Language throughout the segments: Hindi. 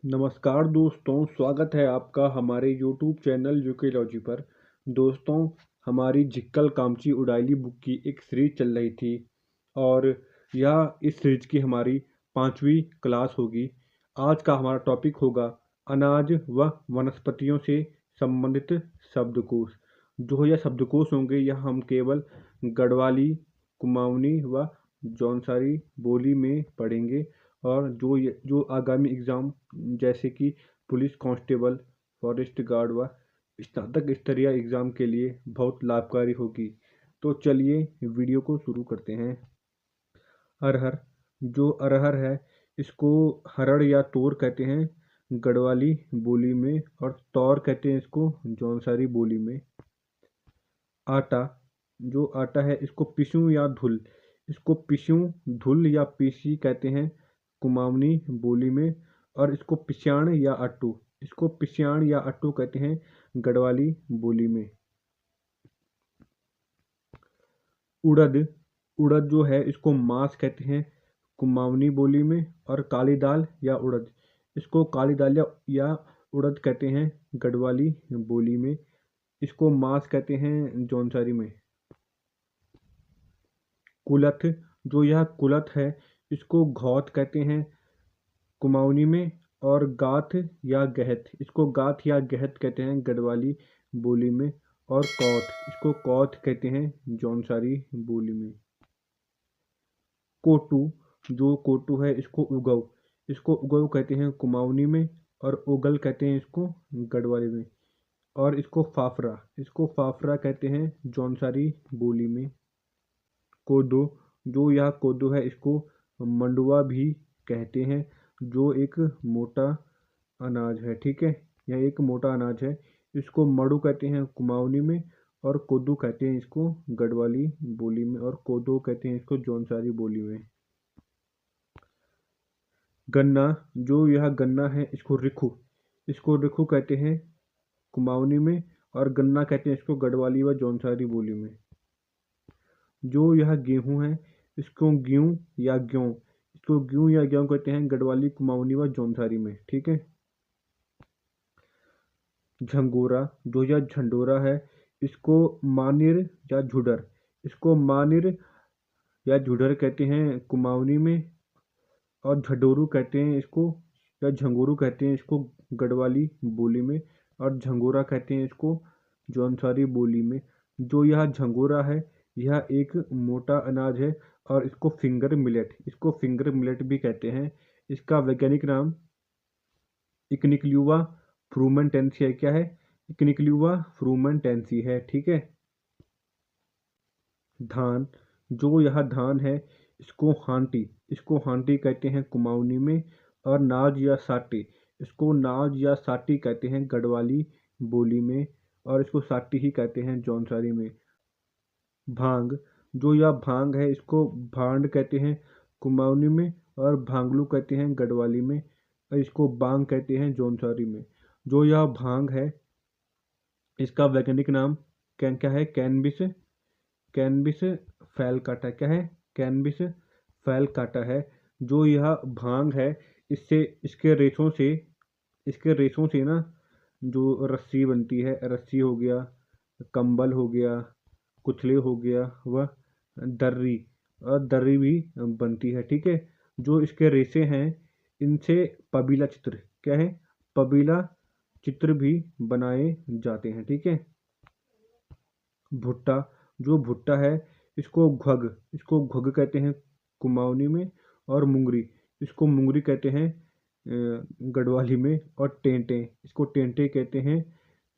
नमस्कार दोस्तों, स्वागत है आपका हमारे यूट्यूब चैनल यूकेलॉजी पर। दोस्तों, हमारी जिक्कल कामची उडाइली बुक की एक सीरीज चल रही थी और यह इस सीरीज की हमारी 5वीं क्लास होगी। आज का हमारा टॉपिक होगा अनाज व वनस्पतियों से संबंधित शब्दकोश। जो यह शब्दकोश होंगे यह हम केवल गढ़वाली, कुमाऊनी व जौनसारी बोली में पढ़ेंगे और जो आगामी एग्ज़ाम जैसे कि पुलिस कांस्टेबल, फॉरेस्ट गार्ड व स्नातक स्तरीय एग्ज़ाम के लिए बहुत लाभकारी होगी। तो चलिए वीडियो को शुरू करते हैं। अरहर, जो अरहर है इसको हरड़ या तोर कहते हैं गढ़वाली बोली में, और तौर कहते हैं इसको जौनसारी बोली में। आटा, जो आटा है इसको पिसूं या धुल, इसको पिसूं, धुल या पीसी कहते हैं कुमाऊनी बोली में, और इसको पिस्याण या अट्टू, इसको पिस्याण या अट्टू कहते हैं गढ़वाली बोली में। उड़द, उड़द जो है इसको मास कहते हैं कुमाऊनी बोली में, और काली दाल या उड़द, इसको काली दाल या उड़द कहते हैं गढ़वाली बोली में। इसको मास कहते हैं जौनसारी में। कुलथ, जो यह कुलथ है इसको घौत कहते हैं कुमाऊनी में, और गाथ या गहत, इसको गाथ या गहत कहते हैं गढ़वाली बोली में। और कौथ, इसको कौथ कहते हैं जौनसारी बोली में। कोटू, जो कोटू है इसको उगव, इसको उगव कहते हैं कुमाऊनी में, और उगल कहते हैं इसको गढ़वाली में। और इसको फाफरा, इसको फाफरा कहते हैं जौनसारी बोली में। कोदो, जो यह कोदो है इसको मंडुआ भी कहते हैं, जो एक मोटा अनाज है। ठीक है, यह एक मोटा अनाज है। इसको मड़ू कहते हैं कुमाऊनी में, और कोदू कहते हैं इसको गढ़वाली बोली में, और कोदो कहते हैं इसको जौनसारी बोली में। गन्ना, जो यह गन्ना है इसको रिखू कहते हैं कुमाऊनी में, और गन्ना कहते हैं इसको गढ़वाली व जौनसारी बोली में। जो यह गेहूँ है इसको गेहूँ या गेहूँ, इसको गेहूँ या गेहूँ कहते हैं गढ़वाली, कुमाऊनी व जौनसारी में। ठीक है। झंगोरा, जो यह झंडोरा है इसको मानिर या झुडर, इसको मानिर या झुडर कहते हैं कुमाऊनी में, और झडोरू कहते हैं इसको, या झंगोरू कहते हैं इसको गढ़वाली बोली में, और झंगोरा कहते हैं इसको जौनसारी बोली में। जो यह झंगोरा है यह एक मोटा अनाज है, और इसको फिंगर मिलेट भी कहते हैं। इसका वैज्ञानिक नाम इकनिक्ल्यूवा फ्रूमेंटेंसी है। क्या है? इकनिक्ल्यूवा फ्रूमेंटेंसी है। ठीक है। धान, जो यह धान है इसको हांटी कहते हैं कुमाऊनी में, और नाज या साटी, इसको नाज या साटी कहते हैं गढ़वाली बोली में, और इसको साटी ही कहते हैं जौनसारी में। भांग, जो यह भांग है इसको भांड कहते हैं कुमाऊनी में, और भांगलू कहते हैं गढ़वाली में, और इसको बांग कहते हैं जौनसारी में। जो यह भांग है इसका वैज्ञानिक नाम क्या है? कैनबिस फैलकाटा। क्या है? कैनबिस फैलकाटा है। जो यह भांग है इससे इसके रेशों से ना जो रस्सी बनती है, रस्सी हो गया, कंबल हो गया, कुचले हो गया, वह दर्री, और दर्री भी बनती है। ठीक है। जो इसके रेशे हैं इनसे पबीला चित्र, क्या है? पबीला चित्र भी बनाए जाते हैं। ठीक है। भुट्टा, जो भुट्टा है इसको घ्वग कहते हैं कुमाऊनी में, और मुंगरी, इसको मुंगरी कहते हैं गढ़वाली में, और टेंटे, इसको टेंटे कहते हैं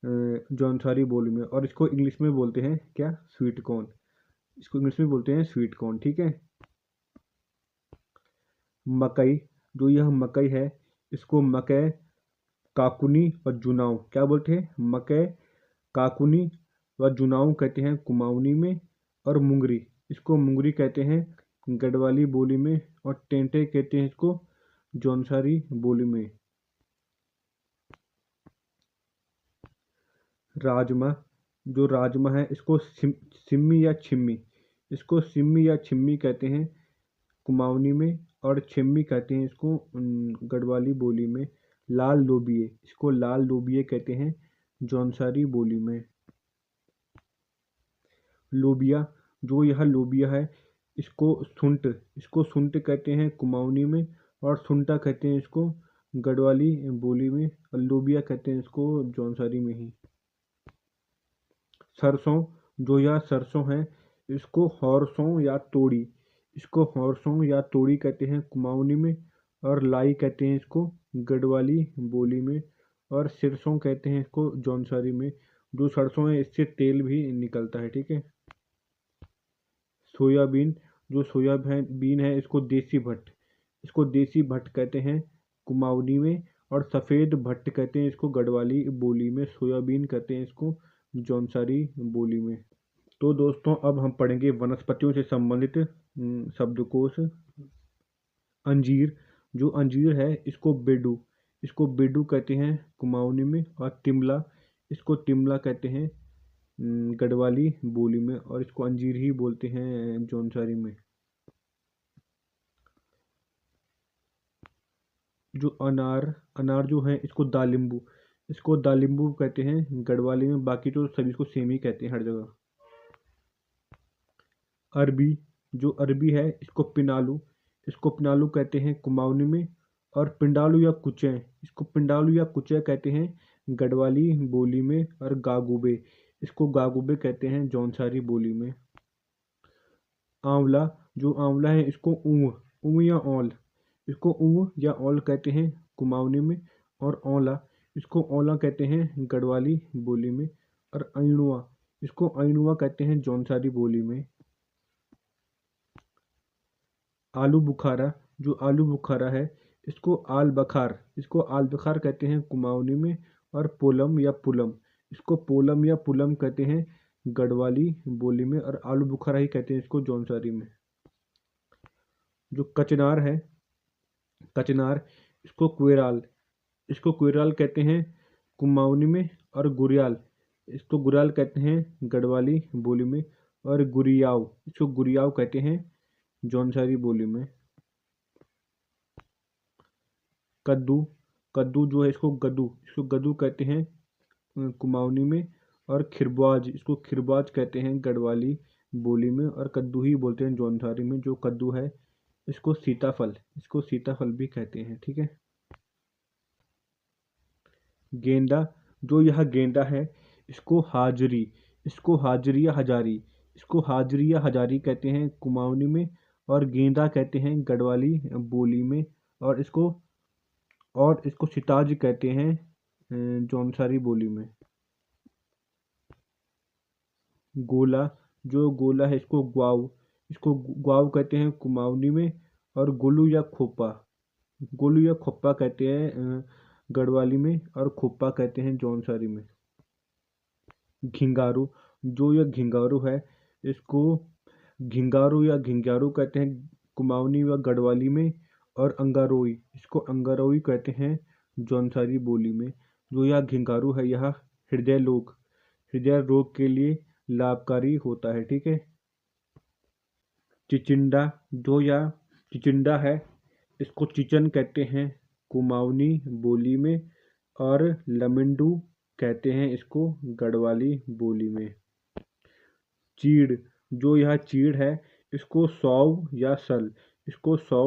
जौनसारी बोली में, और इसको इंग्लिश में बोलते हैं क्या? स्वीट कॉर्न, इसको इंग्लिश में बोलते हैं स्वीट कॉर्न। ठीक है। मकई, जो यह मकई है इसको मकई, काकुनी और जुनाव क्या बोलते हैं? मकई, काकुनी व जुनाव कहते हैं कुमाऊनी में, और मुंगरी, इसको मुंगरी कहते हैं गढ़वाली बोली में, और टेंटे कहते हैं इसको जौनसारी बोली में। राजमा, जो राजमा है इसको सिम्मी या छिम्मी, इसको सिम्मी या छिम्मी कहते हैं कुमाऊनी में, और छिम्मी कहते हैं इसको गढ़वाली बोली में। लाल लोबिये, इसको लाल लोबिये कहते हैं जौनसारी बोली में। लोबिया, जो यह लोबिया है इसको सुंट कहते हैं कुमाऊनी में, और सुंटा कहते हैं इसको गढ़वाली बोली में, और लोबिया कहते हैं इसको जौनसारी में ही। सरसों, जो यह सरसों है इसको हौरसों या तोड़ी कहते हैं कुमाऊनी में, और लाई कहते हैं इसको गढ़वाली बोली में, और सिरसों कहते हैं इसको जौनसारी में। जो सरसों है इससे तेल भी निकलता है, ठीक है। सोयाबीन, जो सोयाबीन है इसको देसी भट्ट कहते हैं कुमाऊनी में, और सफ़ेद भट्ट कहते हैं इसको गढ़वाली बोली में। सोयाबीन कहते हैं इसको जौनसारी बोली में। तो दोस्तों अब हम पढ़ेंगे वनस्पतियों से संबंधित शब्दकोश। अंजीर, जो अंजीर है इसको बेडू कहते हैं कुमाऊनी में, और इसको तिमला कहते हैं गढ़वाली बोली में, और इसको अंजीर ही बोलते हैं जौनसारी में। जो अनार जो है इसको दालिम्बू कहते हैं गढ़वाली में, बाकी तो सभी को सेम ही कहते हैं हर जगह। अरबी, जो अरबी है इसको पिनालू कहते हैं कुमाऊनी में, और पिंडालू या कुचै कहते हैं गढ़वाली बोली में, और इसको गागुबे कहते हैं जौनसारी बोली में। आंवला, जो आंवला है इसको ऊँ या औल कहते हैं कुमाऊनी में, और इसको औला कहते हैं गढ़वाली बोली में, और इसको ऐनुआ कहते हैं जौनसारी बोली में। आलू बुखारा, जो आलू बुखारा है इसको आल बखार कहते हैं कुमाऊनी में, और पोलम या पुलम कहते हैं गढ़वाली बोली में, और आलू बुखारा ही कहते हैं इसको जौनसारी में। जो कचनार इसको कुराल कहते हैं कुमाऊनी में, और इसको गुरियाल कहते हैं गढ़वाली बोली में, और इसको गुरियाव कहते हैं जौनसारी बोली में। कद्दू जो है इसको गद्दू कहते हैं कुमाऊनी में, और इसको खिरबाज कहते हैं गढ़वाली बोली में, और कद्दू ही बोलते हैं जौनसारी में। जो कद्दू है इसको सीताफल भी कहते हैं, ठीक है। गेंदा, जो यह गेंदा है इसको हाजरी या हजारी कहते हैं कुमाऊनी में, और गेंदा कहते हैं गढ़वाली बोली में, और इसको सिताज कहते हैं जौनसारी बोली में। गोला है इसको ग्वाव कहते हैं कुमाऊनी में, और गोलू या खोप्पा कहते हैं गढ़वाली में, और खोप्पा कहते हैं जौनसारी में। घिंगारू, जो यह घिंगारू है इसको घिंगारू कहते हैं कुमाऊनी व गढ़वाली में, और इसको अंगारोई कहते हैं जौनसारी बोली में। जो यह घिंगारू है यह हृदय रोग के लिए लाभकारी होता है, ठीक है। चिचिंडा है इसको चिचन कहते हैं कुमाऊनी बोली में, और लमिंडू कहते हैं इसको गढ़वाली बोली में। चीड़ है इसको सौव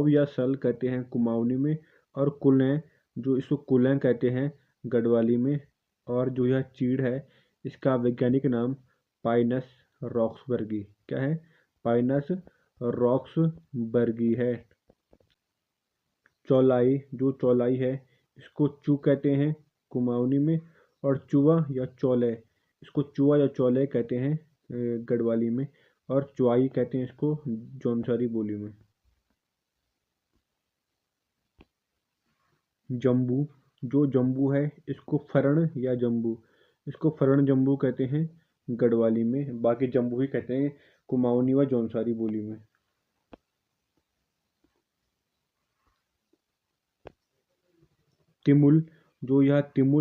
या सल कहते हैं कुमाऊनी में, और इसको कुलें कहते हैं गढ़वाली में, और जो यह चीड़ है इसका वैज्ञानिक नाम पाइनस रॉक्सबर्गी है। चौलाई है इसको चू कहते हैं कुमाऊनी में, और इसको चुआ या चौले कहते हैं गढ़वाली में, और चुआई कहते हैं इसको जौनसारी बोली में। जम्बू है इसको फरण जम्बू कहते हैं गढ़वाली में, बाकी जम्बू ही कहते हैं कुमाऊनी व जौनसारी बोली में। तिमुल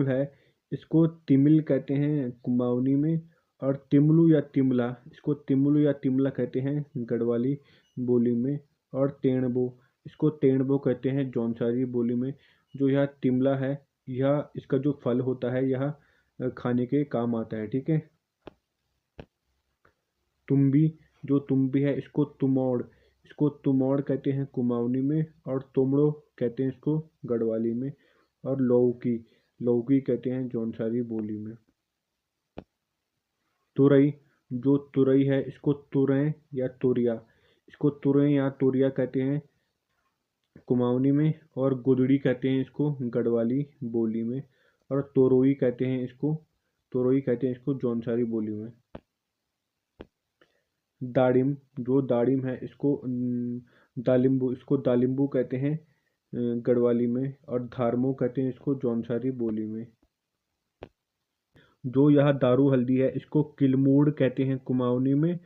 है इसको तिमिल कहते हैं कुमाऊनी में, और तिमलू या तिमला कहते हैं गढ़वाली बोली में, और इसको तेणबो कहते हैं जौनसारी बोली में। जो यह तिमला है यह इसका जो फल होता है यह खाने के काम आता है, ठीक है। तुम्बी, जो तुम्बी है इसको तुमौड़ कहते हैं कुमाऊनी में, और तुमड़ो कहते हैं इसको गढ़वाली में, और लौकी लौकी कहते हैं जौनसारी बोली में। तुरई, जो तुरई है इसको तुरैं या तुरिया इसको तुरैं या तुरिया कहते हैं कुमाऊनी में, और गुदड़ी कहते हैं इसको गढ़वाली बोली में, और तोरोई कहते हैं इसको जौनसारी बोली में। दाड़िम, जो दाड़िम है इसको दालिम्बू कहते हैं गढ़वाली में, और धारमो कहते हैं इसको जौनसारी बोली में। जो यह दारू हल्दी है इसको किलमूड़ कहते हैं कुमाऊनी में,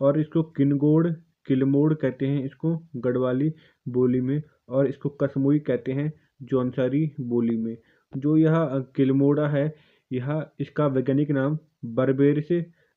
और इसको किलमोड़ कहते हैं इसको गढ़वाली बोली में, और इसको कसमुई कहते हैं जौनसारी बोली में। जो यह किलमोड़ा है, यह इसका वैज्ञानिक नाम बर्बेरिस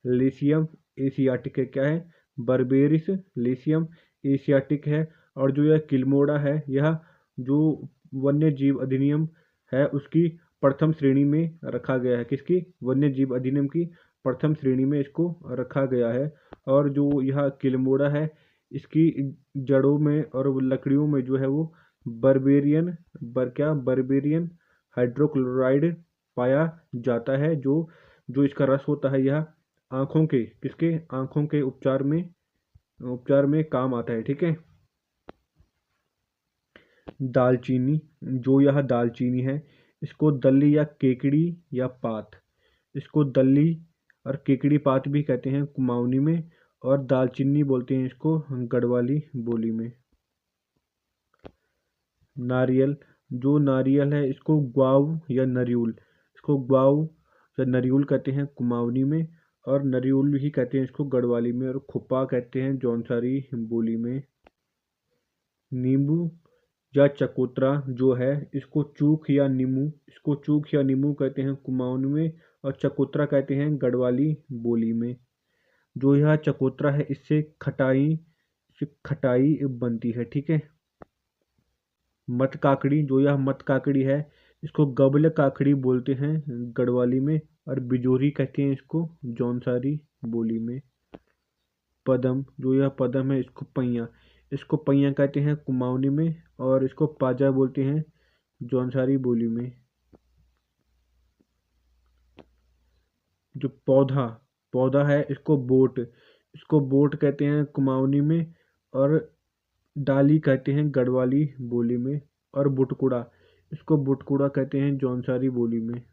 लेसियम एशियाटिक है। क्या है? बर्बेरिस लेसियम एशियाटिक है। और जो यह किलमोड़ा है, यह जो वन्य जीव अधिनियम है उसकी प्रथम श्रेणी में रखा गया है। किसकी? वन्य जीव अधिनियम की प्रथम श्रेणी में इसको रखा गया है। और जो यह किलमोड़ा है, इसकी जड़ों में और लकड़ियों में जो है वो बर्बेरियन हाइड्रोक्लोराइड पाया जाता है। जो जो इसका रस होता है, यह आँखों के उपचार में काम आता है, ठीक है। दालचीनी, जो यह दालचीनी है इसको दल्ली या केकड़ी या पात इसको दल्ली और केकड़ी पात भी कहते हैं कुमाऊनी में, और दालचीनी बोलते हैं इसको गढ़वाली बोली में। नारियल, जो नारियल है इसको ग्वाऊ या नरियूल कहते हैं कुमाऊनी में, और नरियूल ही कहते हैं इसको गढ़वाली में, और खुप्पा कहते हैं जौनसारी बोली में। नींबू या चकोतरा जो है इसको चूक या नीमू कहते हैं कुमाऊनी में, और चकोतरा कहते हैं गढ़वाली बोली में। जो यह चकोतरा है इससे खटाई बनती है, ठीक है। मत काकड़ी, जो यह मत काकड़ी है इसको गबल काकड़ी बोलते हैं गढ़वाली में, और बिजोरी कहते हैं इसको जौनसारी बोली में। पदम, जो यह पदम है इसको पैया कहते हैं कुमाऊनी में, और इसको पाजा बोलते हैं जौनसारी बोली में। जो पौधा है इसको बोट कहते हैं कुमाऊनी में, और डाली कहते हैं गढ़वाली बोली में, और बुटकुड़ा इसको बुटकुड़ा कहते हैं जौनसारी बोली में।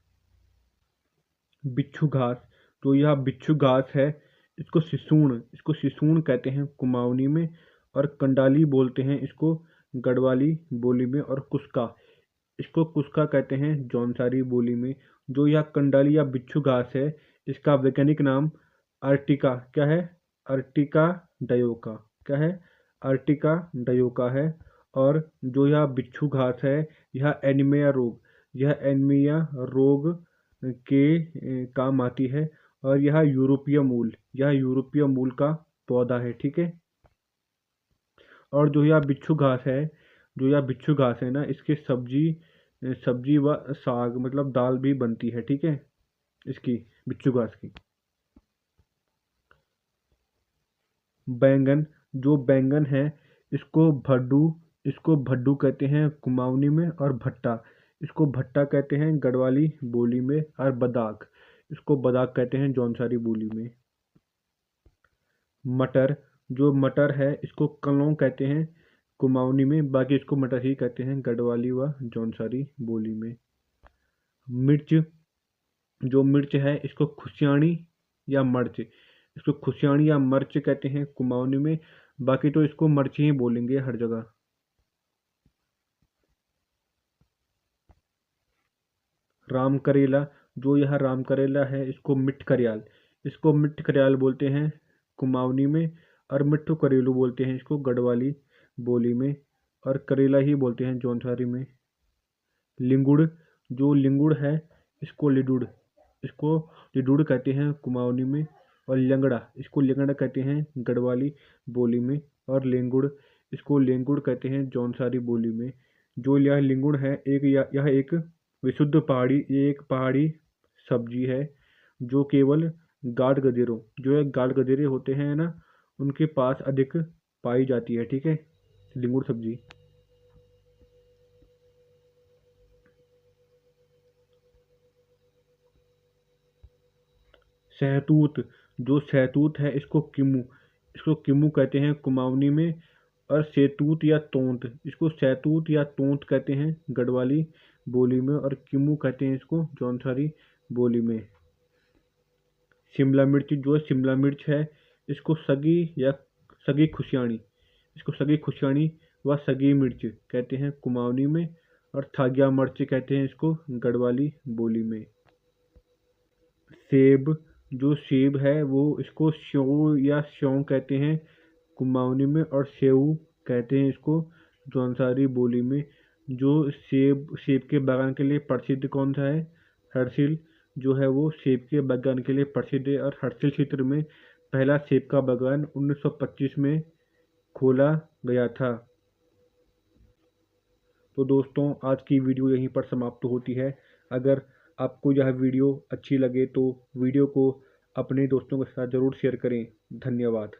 बिच्छू घास, जो यह बिच्छू घास है इसको सिसूण कहते हैं कुमाऊनी में, और कंडाली बोलते हैं इसको गढ़वाली बोली में, और इसको कुस्का कहते हैं जौनसारी बोली में। जो यह कंडाली या बिच्छू घास है इसका वैज्ञानिक नाम अर्टिका क्या है? अर्टिका डयोका क्या है? अर्टिका डयोका है। और जो यह बिच्छू घास है यह एनीमिया रोग के काम आती है, और यह यूरोपीय मूल का पौधा है, ठीक है। और जो यह बिच्छू घास है ना, इसकी सब्जी व साग मतलब दाल भी बनती है, ठीक है, इसकी बिच्छू घास की। बैंगन, जो बैंगन है इसको भड्डू कहते हैं कुमाऊनी में, और इसको भट्टा कहते हैं गढ़वाली बोली में, और इसको बदाक कहते हैं जौनसारी बोली में। मटर, जो मटर है इसको कलों कहते हैं कुमाऊनी में, बाकी इसको मटर ही कहते हैं गढ़वाली व जौनसारी बोली में। मिर्च, जो मिर्च है इसको खुसियाणी या मर्च कहते हैं कुमाऊनी में, बाकी तो इसको मर्च ही बोलेंगे हर जगह। राम करेला, जो यह राम करेला है इसको मिट्ठ करियाल बोलते हैं कुमाऊनी में, और मिट्ठू करेलू बोलते हैं इसको गढ़वाली बोली में, और करेला ही बोलते हैं जौनसारी में। लिंगुड़, जो लिंगुड़ है इसको लिडुड़ कहते हैं कुमाऊनी में, और इसको लेंगड़ा कहते हैं गढ़वाली बोली में, और इसको लेंगुड़ कहते हैं जौनसारी बोली में। जो यह लिंगुड़ है यह एक विशुद्ध पहाड़ी, ये एक पहाड़ी सब्जी है जो केवल गाढ़ गधेरों, जो है गाढ़ गधेरे होते हैं ना, उनके पास अधिक पाई जाती है। ठीक है, लिंगुर सब्जी। सहतूत, जो सहतूत है इसको किमू कहते हैं कुमाऊनी में। और सेतूत या तोंत, इसको सहतूत या तोंत कहते हैं गढ़वाली बोली में, और किमू कहते हैं इसको जौनसारी बोली में। शिमला मिर्च, जो शिमला मिर्च है, इसको सगी या सगी खुशियानी, इसको सगी खुशियानी व सगी मिर्च कहते हैं कुमाऊनी में, और थाग्या मिर्च कहते हैं इसको गढ़वाली बोली में। सेब, जो सेब है वो इसको स्यो या स्यों कहते हैं कुमाऊनी में, और सेऊ कहते हैं इसको जौनसारी बोली में। जो सेब सेब के बागान के लिए प्रसिद्ध कौन सा है? हर्षिल, जो है वो सेब के बागान के लिए प्रसिद्ध है, और हर्षिल क्षेत्र में पहला सेब का बागान 1925 में खोला गया था। तो दोस्तों, आज की वीडियो यहीं पर समाप्त होती है। अगर आपको यह वीडियो अच्छी लगे तो वीडियो को अपने दोस्तों के साथ ज़रूर शेयर करें। धन्यवाद।